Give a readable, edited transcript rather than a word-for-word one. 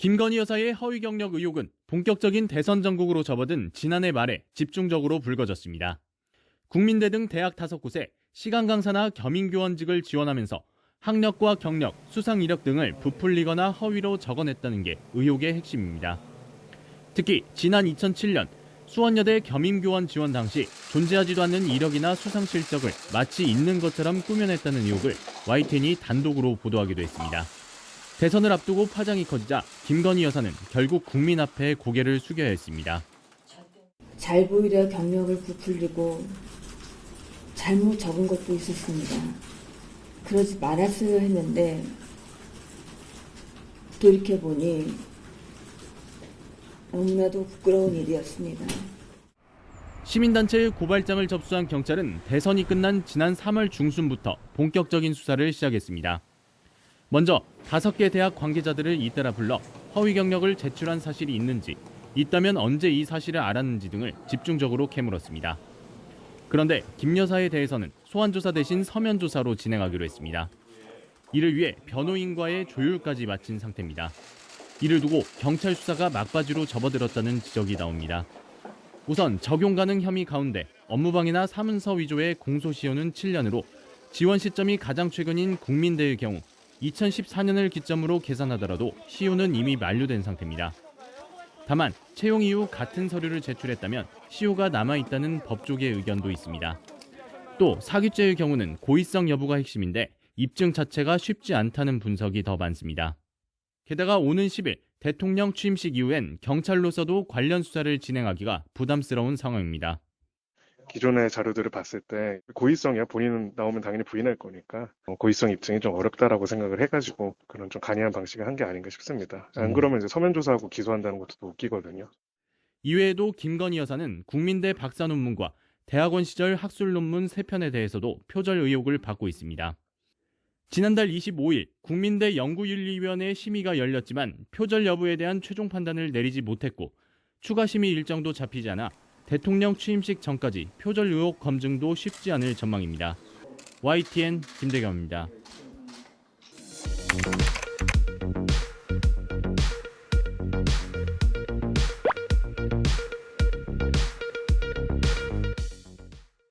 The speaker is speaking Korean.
김건희 여사의 허위 경력 의혹은 본격적인 대선 전국으로 접어든 지난해 말에 집중적으로 불거졌습니다. 국민대 등 대학 5곳에 시간 강사나 겸임교원직을 지원하면서 학력과 경력, 수상 이력 등을 부풀리거나 허위로 적어냈다는 게 의혹의 핵심입니다. 특히 지난 2007년 수원여대 겸임교원 지원 당시 존재하지도 않는 이력이나 수상 실적을 마치 있는 것처럼 꾸며냈다는 의혹을 YTN이 단독으로 보도하기도 했습니다. 대선을 앞두고 파장이 커지자 김건희 여사는 결국 국민 앞에 고개를 숙여야 했습니다. 잘 보이려 경력을 부풀리고 잘못 적은 것도 있었습니다. 그러지 말았어야 했는데 돌이켜보니 너무나도 부끄러운 일이었습니다. 시민단체의 고발장을 접수한 경찰은 대선이 끝난 지난 3월 중순부터 본격적인 수사를 시작했습니다. 먼저 5개 대학 관계자들을 잇따라 불러 허위 경력을 제출한 사실이 있는지, 있다면 언제 이 사실을 알았는지 등을 집중적으로 캐물었습니다. 그런데 김 여사에 대해서는 소환조사 대신 서면조사로 진행하기로 했습니다. 이를 위해 변호인과의 조율까지 마친 상태입니다. 이를 두고 경찰 수사가 막바지로 접어들었다는 지적이 나옵니다. 우선 적용 가능 혐의 가운데 업무방해나 사문서 위조의 공소시효는 7년으로 지원 시점이 가장 최근인 국민대의 경우 2014년을 기점으로 계산하더라도 시효는 이미 만료된 상태입니다. 다만 채용 이후 같은 서류를 제출했다면 시효가 남아있다는 법조계 의견도 있습니다. 또 사기죄의 경우는 고의성 여부가 핵심인데 입증 자체가 쉽지 않다는 분석이 더 많습니다. 게다가 오는 10일 대통령 취임식 이후엔 경찰로서도 관련 수사를 진행하기가 부담스러운 상황입니다. 기존의 자료들을 봤을 때 고의성이야 본인은 나오면 당연히 부인할 거니까 고의성 입증이 좀 어렵다라고 생각을 해가지고 그런 좀 간이한 방식을 한 게 아닌가 싶습니다. 안 그러면 이제 서면 조사하고 기소한다는 것도 또 웃기거든요. 이외에도 김건희 여사는 국민대 박사 논문과 대학원 시절 학술 논문 3편에 대해서도 표절 의혹을 받고 있습니다. 지난달 25일 국민대 연구윤리위원회 심의가 열렸지만 표절 여부에 대한 최종 판단을 내리지 못했고 추가 심의 일정도 잡히지 않아 대통령 취임식 전까지 표절 의혹 검증도 쉽지 않을 전망입니다. YTN 김대겸입니다.